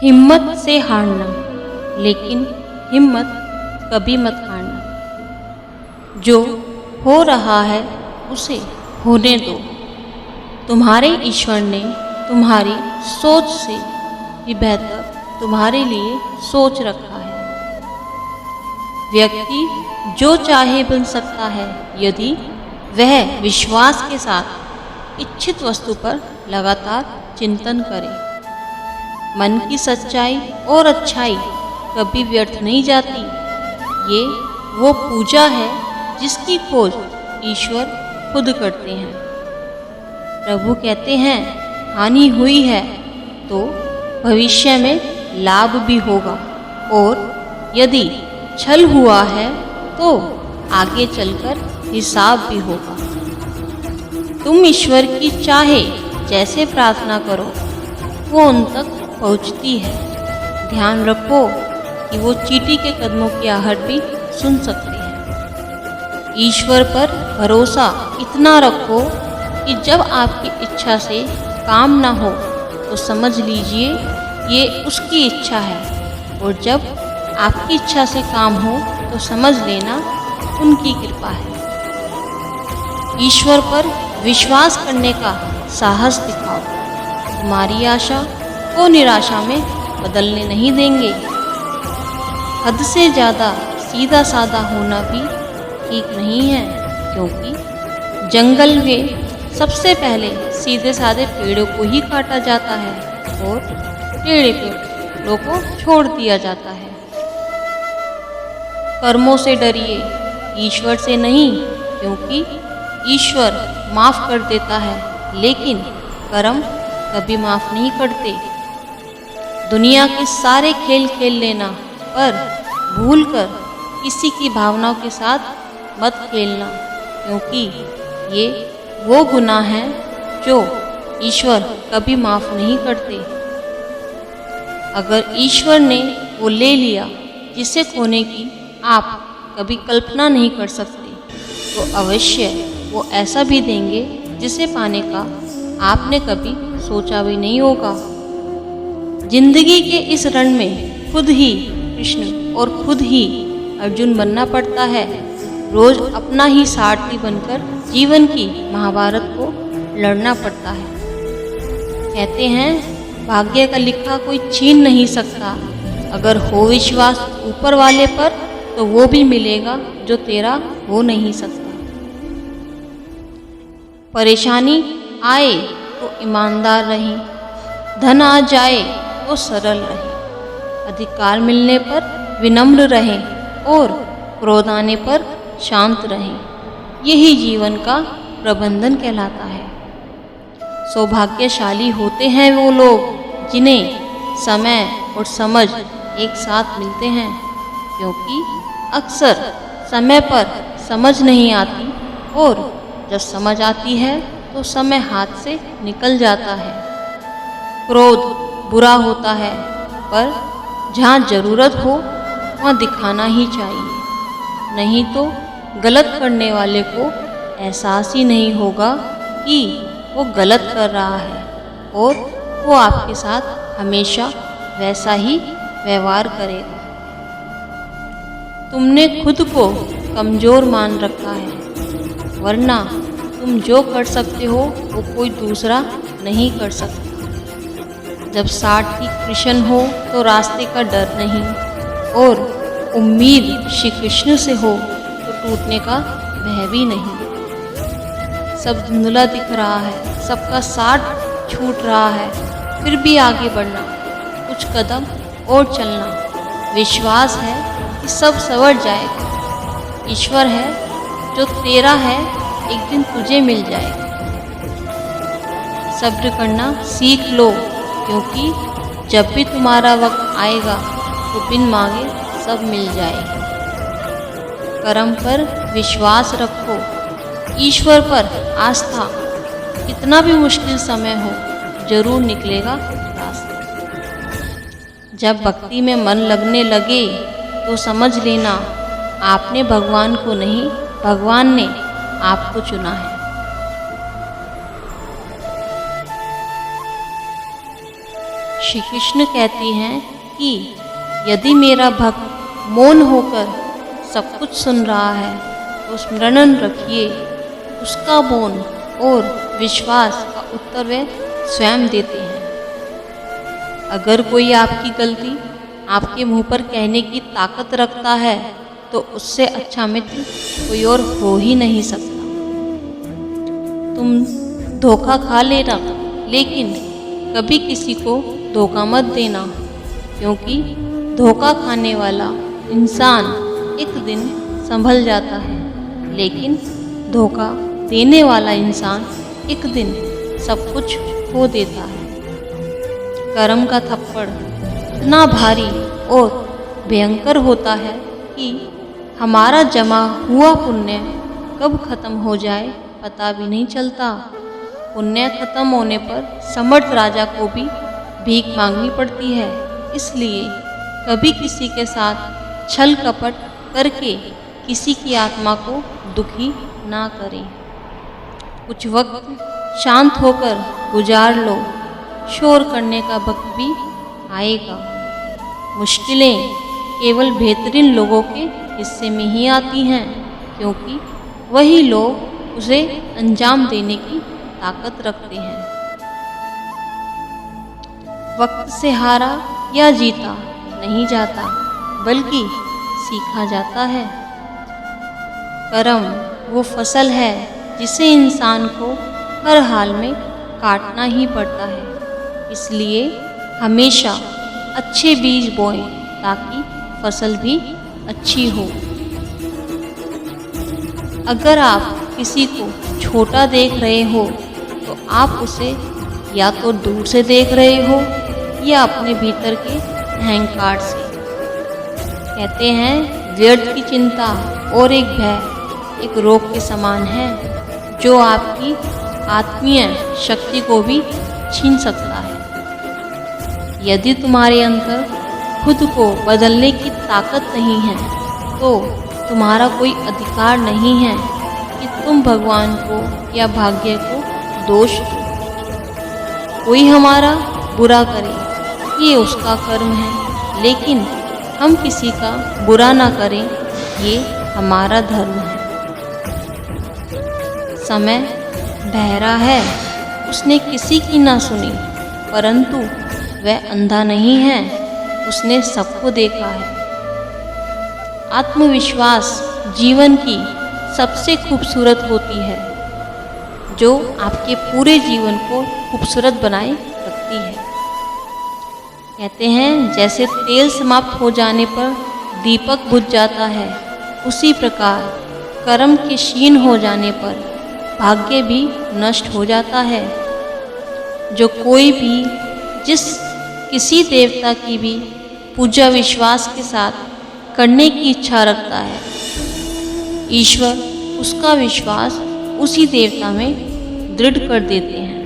हिम्मत से हारना, लेकिन हिम्मत कभी मत हारना। जो हो रहा है उसे होने दो। तुम्हारे ईश्वर ने तुम्हारी सोच से भी बेहतर तुम्हारे लिए सोच रखा है। व्यक्ति जो चाहे बन सकता है यदि वह विश्वास के साथ इच्छित वस्तु पर लगातार चिंतन करे। मन की सच्चाई और अच्छाई कभी व्यर्थ नहीं जाती। ये वो पूजा है जिसकी खोज ईश्वर खुद करते हैं। प्रभु कहते हैं, हानि हुई है तो भविष्य में लाभ भी होगा, और यदि छल हुआ है तो आगे चलकर हिसाब भी होगा। तुम ईश्वर की चाहे जैसे प्रार्थना करो, वो उन तक पहुंचती है। ध्यान रखो कि वो चींटी के कदमों की आहट भी सुन सकते हैं। ईश्वर पर भरोसा इतना रखो कि जब आपकी इच्छा से काम ना हो तो समझ लीजिए ये उसकी इच्छा है, और जब आपकी इच्छा से काम हो तो समझ लेना उनकी कृपा है। ईश्वर पर विश्वास करने का साहस दिखाओ। तुम्हारी आशा को निराशा में बदलने नहीं देंगे। हद से ज़्यादा सीधा साधा होना भी ठीक नहीं है, क्योंकि जंगल में सबसे पहले सीधे साधे पेड़ों को ही काटा जाता है और टेढ़े पेड़ों को छोड़ दिया जाता है। कर्मों से डरिए, ईश्वर से नहीं, क्योंकि ईश्वर माफ़ कर देता है, लेकिन कर्म कभी माफ़ नहीं करते। दुनिया के सारे खेल खेल लेना, पर भूलकर किसी की भावनाओं के साथ मत खेलना, क्योंकि ये वो गुनाह हैं जो ईश्वर कभी माफ़ नहीं करते। अगर ईश्वर ने वो ले लिया जिसे खोने की आप कभी कल्पना नहीं कर सकते, तो अवश्य वो ऐसा भी देंगे जिसे पाने का आपने कभी सोचा भी नहीं होगा। जिंदगी के इस रण में खुद ही कृष्ण और खुद ही अर्जुन बनना पड़ता है। रोज अपना ही सारथी बनकर जीवन की महाभारत को लड़ना पड़ता है। कहते हैं, भाग्य का लिखा कोई छीन नहीं सकता। अगर हो विश्वास ऊपर वाले पर तो वो भी मिलेगा जो तेरा हो नहीं सकता। परेशानी आए तो ईमानदार रहें, धन आ जाए तो सरल रहें, अधिकार मिलने पर विनम्र रहें और क्रोध आने पर शांत रहें। यही जीवन का प्रबंधन कहलाता है। सौभाग्यशाली होते हैं वो लोग जिन्हें समय और समझ एक साथ मिलते हैं, क्योंकि अक्सर समय पर समझ नहीं आती, और जब समझ आती है तो समय हाथ से निकल जाता है। क्रोध बुरा होता है, पर जहाँ ज़रूरत हो वहाँ दिखाना ही चाहिए, नहीं तो गलत करने वाले को एहसास ही नहीं होगा कि वो गलत कर रहा है, और वो आपके साथ हमेशा वैसा ही व्यवहार करेगा। तुमने खुद को कमज़ोर मान रखा है, वरना तुम जो कर सकते हो वो कोई दूसरा नहीं कर सकता। जब सारथी कृष्ण हो तो रास्ते का डर नहीं, और उम्मीद श्री कृष्ण से हो तो टूटने का भय भी नहीं। सब धुंधला दिख रहा है, सबका साथ छूट रहा है, फिर भी आगे बढ़ना, कुछ कदम और चलना। विश्वास है कि सब संवर जाएगा। ईश्वर है जो तेरा है, एक दिन तुझे मिल जाएगा। सब्र करना सीख लो, क्योंकि जब भी तुम्हारा वक्त आएगा तो बिन मांगे सब मिल जाएगा। कर्म पर विश्वास रखो, ईश्वर पर आस्था। कितना भी मुश्किल समय हो, जरूर निकलेगा रास्ता। जब भक्ति में मन लगने लगे तो समझ लेना आपने भगवान को नहीं, भगवान ने आपको चुना है। श्री कृष्ण कहते हैं कि यदि मेरा भक्त मौन होकर सब कुछ सुन रहा है तो स्मरण रखिए, उसका मौन और विश्वास का उत्तर वे स्वयं देते हैं। अगर कोई आपकी गलती आपके मुंह पर कहने की ताकत रखता है तो उससे अच्छा मित्र कोई और हो ही नहीं सकता। तुम धोखा खा लेना, लेकिन कभी किसी को धोखा मत देना, क्योंकि धोखा खाने वाला इंसान एक दिन संभल जाता है, लेकिन धोखा देने वाला इंसान एक दिन सब कुछ खो देता है। कर्म का थप्पड़ इतना भारी और भयंकर होता है कि हमारा जमा हुआ पुण्य कब खत्म हो जाए पता भी नहीं चलता। पुण्य खत्म होने पर समर्थ राजा को भी भीख मांगनी पड़ती है। इसलिए कभी किसी के साथ छल कपट करके किसी की आत्मा को दुखी ना करें। कुछ वक्त शांत होकर गुजार लो, शोर करने का वक्त भी आएगा। मुश्किलें केवल बेहतरीन लोगों के हिस्से में ही आती हैं, क्योंकि वही लोग उसे अंजाम देने की ताकत रखते हैं। वक्त से हारा या जीता नहीं जाता, बल्कि सीखा जाता है। कर्म वो फसल है जिसे इंसान को हर हाल में काटना ही पड़ता है। इसलिए हमेशा अच्छे बीज बोएं ताकि फसल भी अच्छी हो। अगर आप किसी को छोटा देख रहे हो तो आप उसे या तो दूर से देख रहे हो या अपने भीतर के अहंकार से। कहते हैं व्यर्थ की चिंता और एक भय एक रोग के समान है, जो आपकी आत्मीय शक्ति को भी छीन सकता है। यदि तुम्हारे अंदर खुद को बदलने की ताकत नहीं है तो तुम्हारा कोई अधिकार नहीं है कि तुम भगवान को या भाग्य को दोष दो। कोई हमारा बुरा करे ये उसका कर्म है, लेकिन हम किसी का बुरा ना करें ये हमारा धर्म है। समय बहरा है, उसने किसी की ना सुनी, परंतु वह अंधा नहीं है, उसने सबको देखा है। आत्मविश्वास जीवन की सबसे खूबसूरत होती है, जो आपके पूरे जीवन को खूबसूरत बनाए रखती है। कहते हैं जैसे तेल समाप्त हो जाने पर दीपक बुझ जाता है, उसी प्रकार कर्म के क्षीण हो जाने पर भाग्य भी नष्ट हो जाता है। जो कोई भी जिस किसी देवता की भी पूजा विश्वास के साथ करने की इच्छा रखता है, ईश्वर उसका विश्वास उसी देवता में दृढ़ कर देते हैं।